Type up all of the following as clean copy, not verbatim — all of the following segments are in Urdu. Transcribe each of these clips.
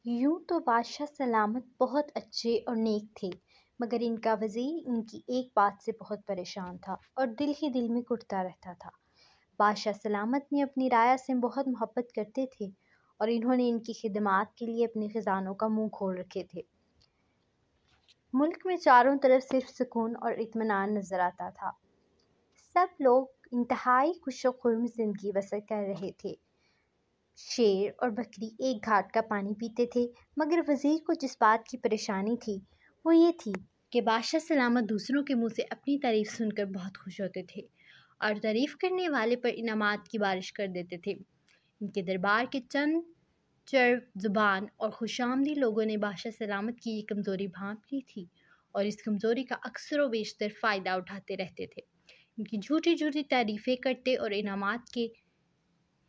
یوں تو بادشاہ سلامت بہت اچھے اور نیک تھے، مگر ان کا وزیر ان کی ایک بات سے بہت پریشان تھا اور دل ہی دل میں کٹتا رہتا تھا۔ بادشاہ سلامت نے اپنی رعایا سے بہت محبت کرتے تھے اور انہوں نے ان کی خدمات کے لیے اپنے خزانوں کا منہ کھول رکھے تھے۔ ملک میں چاروں طرف صرف سکون اور اطمینان نظر آتا تھا۔ سب لوگ انتہائی خوش و خرم زندگی بسر کر رہے تھے۔ شیر اور بکری ایک گھاٹ کا پانی پیتے تھے، مگر وزیر کو جس بات کی پریشانی تھی وہ یہ تھی کہ بادشاہ سلامت دوسروں کے منہ سے اپنی تعریف سن کر بہت خوش ہوتے تھے اور تعریف کرنے والے پر انعامات کی بارش کر دیتے تھے۔ ان کے دربار کے چند چرب زبان اور خوش آمدی لوگوں نے بادشاہ سلامت کی یہ کمزوری بھانپ لی تھی اور اس کمزوری کا اکثر و بیشتر فائدہ اٹھاتے رہتے تھے۔ ان کی جھوٹی جھوٹی تعریفیں کرتے اور انعامات کے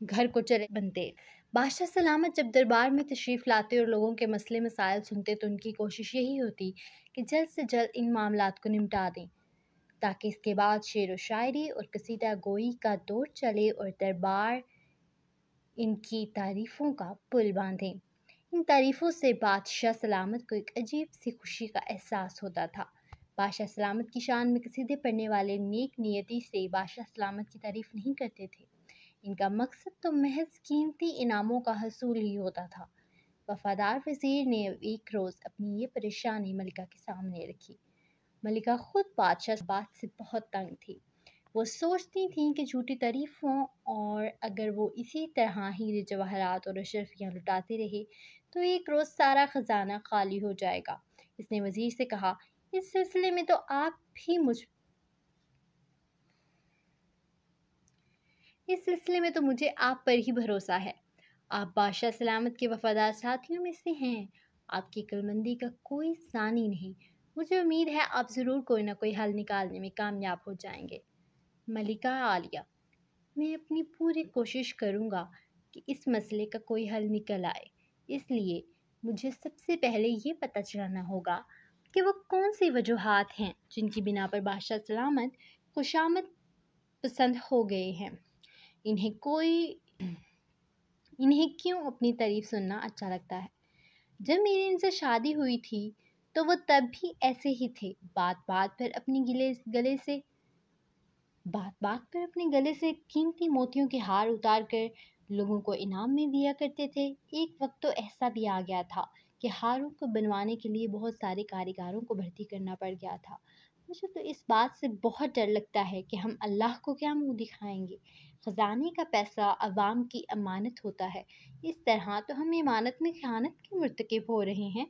گھر کو چلے بنتے۔ بادشاہ سلامت جب دربار میں تشریف لاتے اور لوگوں کے مسئلے مسائل سنتے تو ان کی کوشش یہی ہوتی کہ جلد سے جلد ان معاملات کو نمٹا دیں تاکہ اس کے بعد شعر و شاعری اور قصیدہ گوئی کا دور چلے اور دربار ان کی تعریفوں کا پل باندھیں۔ ان تعریفوں سے بادشاہ سلامت کو ایک عجیب سی خوشی کا احساس ہوتا تھا۔ بادشاہ سلامت کی شان میں قصیدے پڑھنے والے نیک نیتی سے بادشاہ سلامت کی تعریف نہیں کرتے تھے۔ ان کا مقصد تو محض قیمتی انعاموں کا حصول ہی ہوتا تھا۔ وفادار وزیر نے ایک روز اپنی یہ پریشانی ملکہ کے سامنے رکھی۔ ملکہ خود بادشاہ بات سے بہت تنگ تھی۔ وہ سوچتی تھیں کہ جھوٹی تعریفوں اور اگر وہ اسی طرح ہیرے جواہرات اور اشرفیاں لٹاتے رہے تو ایک روز سارا خزانہ خالی ہو جائے گا۔ اس نے وزیر سے کہا، اس سلسلے میں تو مجھے آپ پر ہی بھروسہ ہے۔ آپ بادشاہ سلامت کے وفادار ساتھیوں میں سے ہیں۔ آپ کی عقلمندی کا کوئی ثانی نہیں۔ مجھے امید ہے آپ ضرور کوئی نہ کوئی حل نکالنے میں کامیاب ہو جائیں گے۔ ملکہ عالیہ، میں اپنی پوری کوشش کروں گا کہ اس مسئلے کا کوئی حل نکل آئے۔ اس لیے مجھے سب سے پہلے یہ پتہ چلانا ہوگا کہ وہ کون سی وجوہات ہیں جن کی بنا پر بادشاہ سلامت خوشامد پسند ہو گئے ہیں۔ انہیں کیوں اپنی تعریف سننا اچھا لگتا ہے؟ جب میری ان سے شادی ہوئی تھی تو وہ تب بھی ایسے ہی تھے۔ بات بات پر اپنے گلے سے قیمتی موتیوں کے ہار اتار کر لوگوں کو انعام میں دیا کرتے تھے۔ ایک وقت تو ایسا بھی آ گیا تھا کہ ہاروں کو بنوانے کے لیے بہت سارے کاریگروں کو بھرتی کرنا پڑ گیا تھا۔ مجھے تو اس بات سے بہت ڈر لگتا ہے کہ ہم اللہ کو کیا منہ دکھائیں گے۔ خزانے کا پیسہ عوام کی امانت ہوتا ہے، اس طرح تو ہم امانت میں خیانت کے مرتکب ہو رہے ہیں۔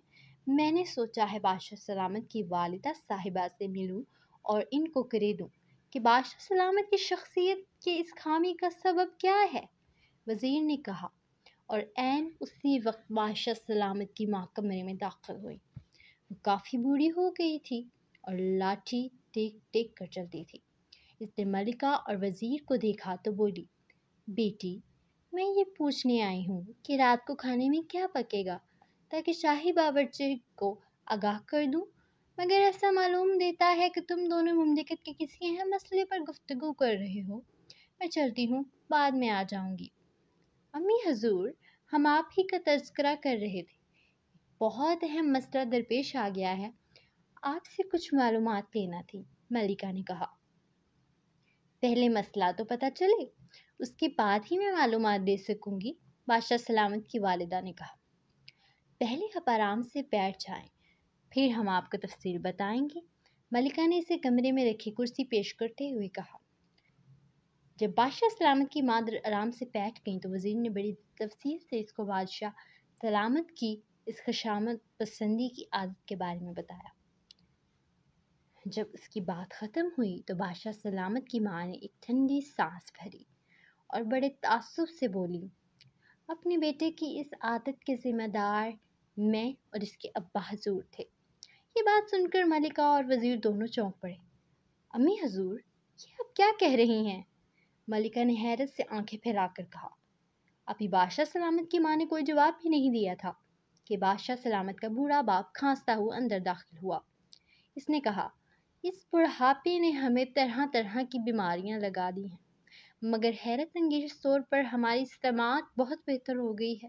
میں نے سوچا ہے بادشاہ سلامت کی والدہ صاحبہ سے ملوں اور ان کو کرے دوں کہ بادشاہ سلامت کی شخصیت کے اس خامی کا سبب کیا ہے؟ وزیر نے کہا، اور عین اسی وقت بادشاہ سلامت کی ماں کمرے میں داخل ہوئی۔ وہ کافی بوڑھی ہو گئی تھی اور لاٹھی ٹیک ٹیک کر چلتی تھی۔ اس نے ملکہ اور وزیر کو دیکھا تو بولی، بیٹی، میں یہ پوچھنے آئی ہوں کہ رات کو کھانے میں کیا پکے گا تاکہ شاہی باورچی کو آگاہ کر دوں، مگر ایسا معلوم دیتا ہے کہ تم دونوں مملکت کے کسی اہم مسئلے پر گفتگو کر رہے ہو۔ میں چلتی ہوں، بعد میں آ جاؤں گی۔ امی حضور، ہم آپ ہی کا تذکرہ کر رہے تھے۔ بہت اہم مسئلہ درپیش آ گیا ہے، آپ سے کچھ معلومات لینا تھی، ملکہ نے کہا۔ پہلے مسئلہ تو پتہ چلے، اس کے بعد ہی میں معلومات دے سکوں گی، بادشاہ سلامت کی والدہ نے کہا۔ پہلے آپ آرام سے بیٹھ جائیں، پھر ہم آپ کو تفصیل بتائیں گے، ملکہ نے اسے کمرے میں رکھی کرسی پیش کرتے ہوئے کہا۔ جب بادشاہ سلامت کی ماں آرام سے بیٹھ گئیں تو وزیر نے بڑی تفصیل سے اس کو بادشاہ سلامت کی اس خوشامد پسندی کی عادت کے بارے میں بتایا۔ جب اس کی بات ختم ہوئی تو بادشاہ سلامت کی ماں نے ایک ٹھنڈی سانس بھری اور بڑے تعصب سے بولی، اپنے بیٹے کی اس عادت کے ذمہ دار میں اور اس کے ابا حضور تھے۔ یہ بات سن کر ملکہ اور وزیر دونوں چونک پڑے۔ امی حضور، یہ آپ کیا کہہ رہی ہیں؟ ملکہ نے حیرت سے آنکھیں پھیلا کر کہا۔ ابھی بادشاہ سلامت کی ماں نے کوئی جواب بھی نہیں دیا تھا کہ بادشاہ سلامت کا بوڑھا باپ کھانستا ہوا اندر داخل ہوا۔ اس نے کہا، اس بڑھاپے نے ہمیں طرح طرح کی بیماریاں لگا دی ہیں، مگر حیرت انگیز طور پر ہماری سماعت بہت بہتر ہو گئی ہے۔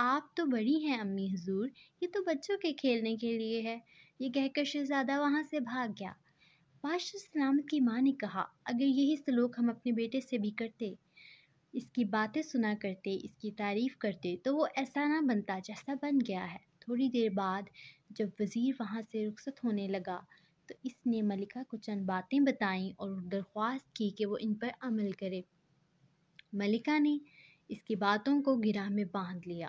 آپ تو بڑی ہیں امی حضور، یہ تو بچوں کے کھیلنے کے لیے ہے۔ یہ کہہ کر شہزادہ وہاں سے بھاگ گیا۔ بادشاہ سلامت کی ماں نے کہا، اگر یہی سلوک ہم اپنے بیٹے سے بھی کرتے، اس کی باتیں سنا کرتے، اس کی تعریف کرتے، تو وہ ایسا نہ بنتا جیسا بن گیا ہے۔ تھوڑی دیر بعد جب وزیر وہاں سے رخصت ہونے لگا تو اس نے ملکہ کو چند باتیں بتائیں اور درخواست کی کہ وہ ان پر عمل کرے۔ ملکہ نے اس کی باتوں کو گرہ میں باندھ لیا۔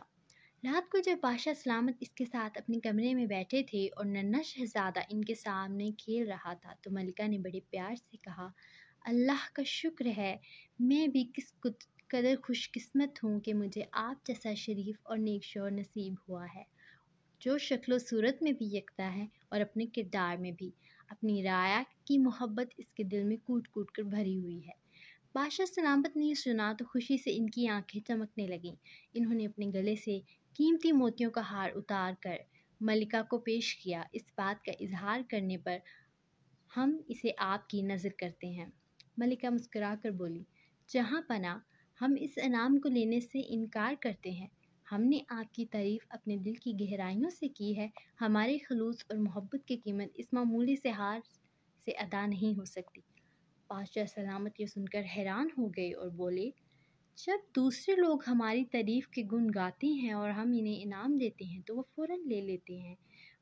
رات کو جب بادشاہ سلامت اس کے ساتھ اپنے کمرے میں بیٹھے تھے اور ننھا شہزادہ ان کے سامنے کھیل رہا تھا تو ملکہ نے بڑے پیار سے کہا، اللہ کا شکر ہے، میں بھی کس قدر خوش قسمت ہوں کہ مجھے آپ جیسا شریف اور نیک شوہر نصیب ہوا ہے، جو شکل و صورت میں بھی یکتا ہے اور اپنے کردار میں بھی۔ اپنی رعایا کی محبت اس کے دل میں کوٹ کوٹ کر بھری ہوئی ہے۔ بادشاہ سلامت نے یہ سنا تو خوشی سے ان کی آنکھیں چمکنے لگیں۔ انہوں نے اپنے گلے سے قیمتی موتیوں کا ہار اتار کر ملکہ کو پیش کیا۔ اس بات کا اظہار کرنے پر ہم اسے آپ کی نذر کرتے ہیں۔ ملکہ مسکرا کر بولی، جہاں پناہ، ہم اس انعام کو لینے سے انکار کرتے ہیں۔ ہم نے آپ کی تعریف اپنے دل کی گہرائیوں سے کی ہے۔ ہمارے خلوص اور محبت کی قیمت اس معمولی سے ہار سے ادا نہیں ہو سکتی۔ بادشاہ سلامت یہ سن کر حیران ہو گئے اور بولے، جب دوسرے لوگ ہماری تعریف کے گن گاتے ہیں اور ہم انہیں انعام دیتے ہیں تو وہ فوراً لے لیتے ہیں۔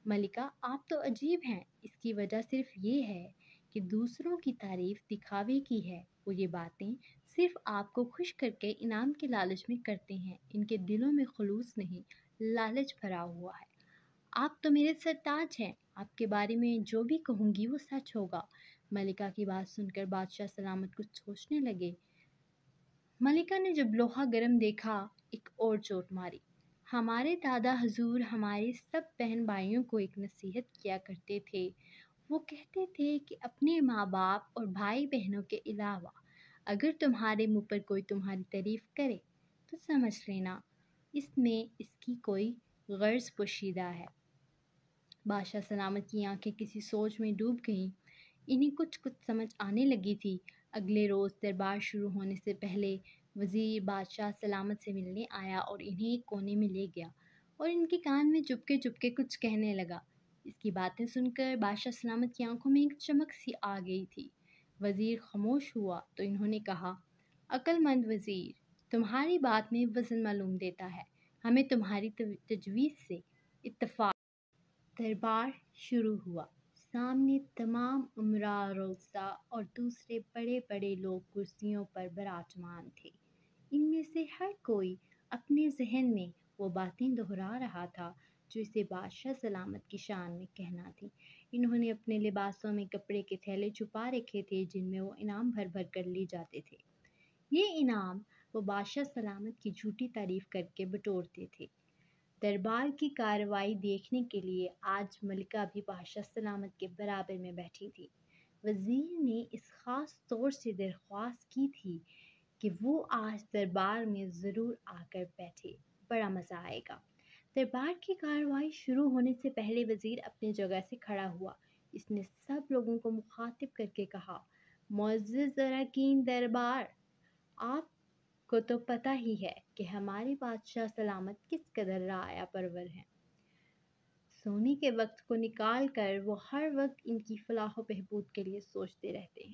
ملکہ، آپ تو عجیب ہیں۔ اس کی وجہ صرف یہ ہے کہ دوسروں کی تعریف دکھاوے کی ہے۔ وہ یہ باتیں صرف آپ کو خوش کر کے انعام کے لالچ میں کرتے ہیں۔ ان کے دلوں میں خلوص نہیں، لالچ بھرا ہوا ہے۔ آپ تو میرے سرتاج ہیں، آپ کے بارے میں جو بھی کہوں گی وہ سچ ہوگا۔ ملکہ کی بات سن کر بادشاہ سلامت کچھ سوچنے لگے۔ ملکہ نے جب لوہا گرم دیکھا ایک اور چوٹ ماری۔ ہمارے دادا حضور ہمارے سب بہن بھائیوں کو ایک نصیحت کیا کرتے تھے۔ وہ کہتے تھے کہ اپنے ماں باپ اور بھائی بہنوں کے علاوہ اگر تمہارے منہ پر کوئی تمہاری تعریف کرے تو سمجھ لینا اس میں اس کی کوئی غرض پوشیدہ ہے۔ بادشاہ سلامت کی آنکھیں کسی سوچ میں ڈوب گئیں۔ انہیں کچھ سمجھ آنے لگی تھی۔ اگلے روز دربار شروع ہونے سے پہلے وزیر بادشاہ سلامت سے ملنے آیا اور انہیں ایک کونے میں لے گیا اور ان کے کان میں چپکے چپکے کچھ کہنے لگا۔ اس کی باتیں سن کر بادشاہ سلامت کی آنکھوں میں ایک چمک سی آ گئی تھی۔ وزیر خاموش ہوا تو انہوں نے کہا، عقل مند وزیر، تمہاری بات میں وزن معلوم دیتا ہے۔ ہمیں تمہاری تجویز سے اتفاق۔ دربار شروع ہوا۔ سامنے تمام امراء روزہ اور دوسرے بڑے بڑے لوگ کرسیوں پر براجمان تھے۔ ان میں سے ہر کوئی اپنے ذہن میں وہ باتیں دہرا رہا تھا جو اسے بادشاہ سلامت کی شان میں کہنا تھی۔ انہوں نے اپنے لباسوں میں کپڑے کے تھیلے چھپا رکھے تھے جن میں وہ انعام بھر بھر کر لی جاتے تھے۔ یہ انعام وہ بادشاہ سلامت کی جھوٹی تعریف کر کے بٹورتے تھے۔ دربار کی کارروائی دیکھنے کے لیے آج ملکہ بھی بادشاہ سلامت کے برابر میں بیٹھی تھی۔ وزیر نے اس خاص طور سے درخواست کی تھی کہ وہ آج دربار میں ضرور آ کر بیٹھے، بڑا مزہ آئے گا۔ دربار کی کارروائی شروع ہونے سے پہلے وزیر اپنی جگہ سے کھڑا ہوا۔ اس نے سب لوگوں کو مخاطب کر کے کہا، معزز اراکین دربار، آپ کو تو پتہ ہی ہے کہ ہمارے بادشاہ سلامت کس قدر رعایا پرور ہیں۔ سونے کے وقت کو نکال کر وہ ہر وقت ان کی فلاح و بہبود کے لیے سوچتے رہتے ہیں۔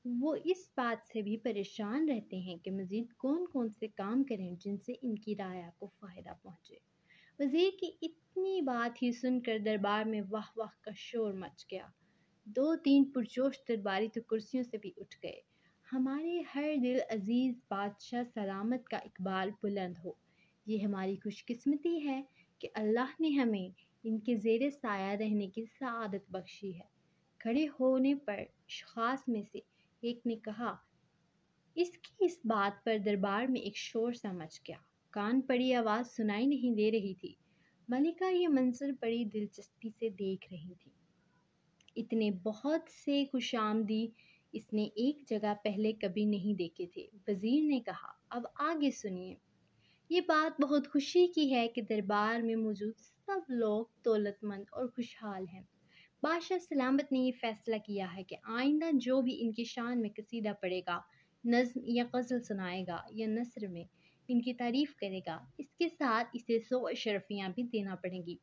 وہ اس بات سے بھی پریشان رہتے ہیں کہ مزید کون کون سے کام کریں جن سے ان کی رعایا کو فائدہ پہنچے۔ وزیر کی اتنی بات ہی سن کر دربار میں واہ واہ کا شور مچ گیا۔ دو تین پرجوش درباری تو کرسیوں سے بھی اٹھ گئے۔ ہمارے ہر دل عزیز بادشاہ سلامت کا اقبال بلند ہو۔ یہ ہماری خوش قسمتی ہے کہ اللہ نے ہمیں ان کے زیر سایہ رہنے کی سعادت بخشی ہے۔ کھڑے ہونے پر اشخاص میں سے ایک نے کہا، اس بات پر دربار میں ایک شور سا مچ گیا۔ کان پڑی آواز سنائی نہیں دے رہی تھی۔ ملکہ یہ منظر بڑی دلچسپی سے دیکھ رہی تھی۔ اتنے بہت سے خوش آمدید اس نے ایک جگہ پہلے کبھی نہیں دیکھے تھے۔ وزیر نے کہا، اب آگے سنیے۔ یہ بات بہت خوشی کی ہے کہ دربار میں موجود سب لوگ دولت مند اور خوشحال ہیں۔ بادشاہ سلامت نے یہ فیصلہ کیا ہے کہ آئندہ جو بھی ان کی شان میں قصیدہ پڑھے گا، نظم یا غزل سنائے گا یا نثر میں ان کی تعریف کرے گا۔ اس کے ساتھ اسے 100 اشرفیاں بھی دینا پڑیں گی۔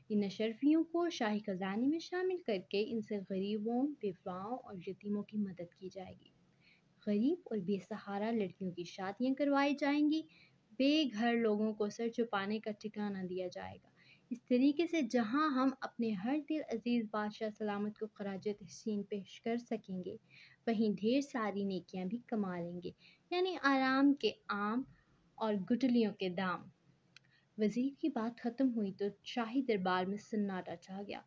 ان اشرفیوں کو شاہی خزانے میں شامل کر کے ان سے غریبوں، بیواؤں اور یتیموں کی مدد کی جائے گی۔ غریب اور بے سہارا لڑکیوں کی شادیاں کروائی جائیں گی۔ بے گھر لوگوں کو سر چھپانے کا ٹھکانہ دیا جائے گا۔ اس طریقے سے جہاں ہم اپنے ہر دل عزیز بادشاہ سلامت کو خراج تحسین پیش کر سکیں گے، وہیں ڈھیر ساری نیکیاں بھی کما لیں گے، یعنی آرام کے عام اور گٹلیوں کے دام۔ وزیر کی بات ختم ہوئی تو شاہی دربار میں سناٹا چھا گیا۔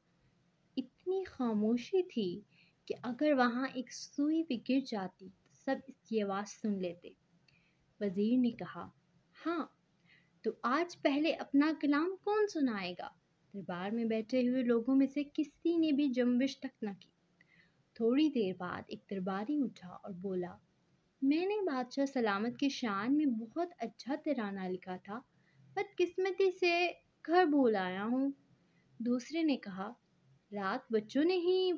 اتنی خاموشی تھی کہ اگر وہاں ایک سوئی بھی گر جاتی تو سب اس کی آواز سن لیتے۔ وزیر نے کہا، ہاں، تو آج پہلے اپنا کلام کون سنائے گا؟ دربار میں بیٹھے ہوئے لوگوں میں سے کسی نے بھی جنبش تک نہ کی۔ تھوڑی دیر بعد ایک درباری اٹھا اور بولا، میں نے بادشاہ سلامت کی شان میں بہت اچھا ترانہ لکھا تھا، بدقسمتی سے گھر بھول آیا ہوں۔ دوسرے نے کہا، رات بچوں نے ہی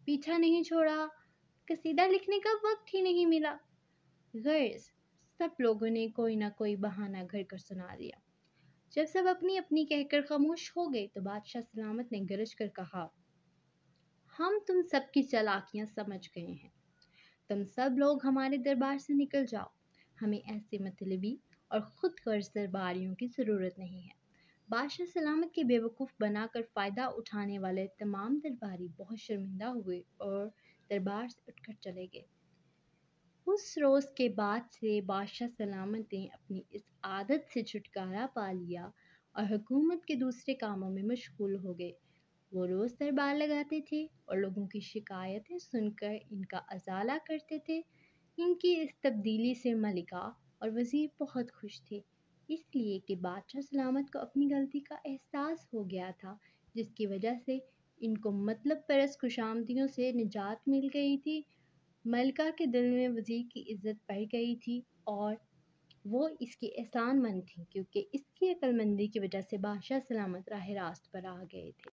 پیچھا نہیں چھوڑا، قصیدہ لکھنے کا وقت ہی نہیں ملا۔ غرض سب لوگوں نے کوئی نہ کوئی بہانہ گھڑ کر سنا دیا۔ جب سب اپنی اپنی کہہ کر خاموش ہو گئے تو بادشاہ سلامت نے گرج کر کہا، ہم تم سب کی چالاکیاں سمجھ گئے ہیں۔ تم سب لوگ ہمارے دربار سے نکل جاؤ۔ ہمیں ایسے مطلبی اور خود غرض درباریوں کی ضرورت نہیں ہے۔ بادشاہ سلامت کے بیوقوف بنا کر فائدہ اٹھانے والے تمام درباری بہت شرمندہ ہوئے اور دربار سے اٹھ کر چلے گئے۔ اس روز کے بعد سے بادشاہ سلامت نے اپنی اس عادت سے چھٹکارا پا لیا اور حکومت کے دوسرے کاموں میں مشغول ہو گئے۔ وہ روز دربار لگاتے تھے اور لوگوں کی شکایتیں سن کر ان کا ازالہ کرتے تھے۔ ان کی اس تبدیلی سے ملکہ اور وزیر بہت خوش تھے، اس لیے کہ بادشاہ سلامت کو اپنی غلطی کا احساس ہو گیا تھا، جس کی وجہ سے ان کو مطلب پرست خوشامدیوں سے نجات مل گئی تھی۔ ملکہ کے دل میں وزیر کی عزت بڑھ گئی تھی اور وہ اس کی احسان مند تھی، کیونکہ اس کی عقل مندی کی وجہ سے بادشاہ سلامت راہ راست پر آ گئے تھے۔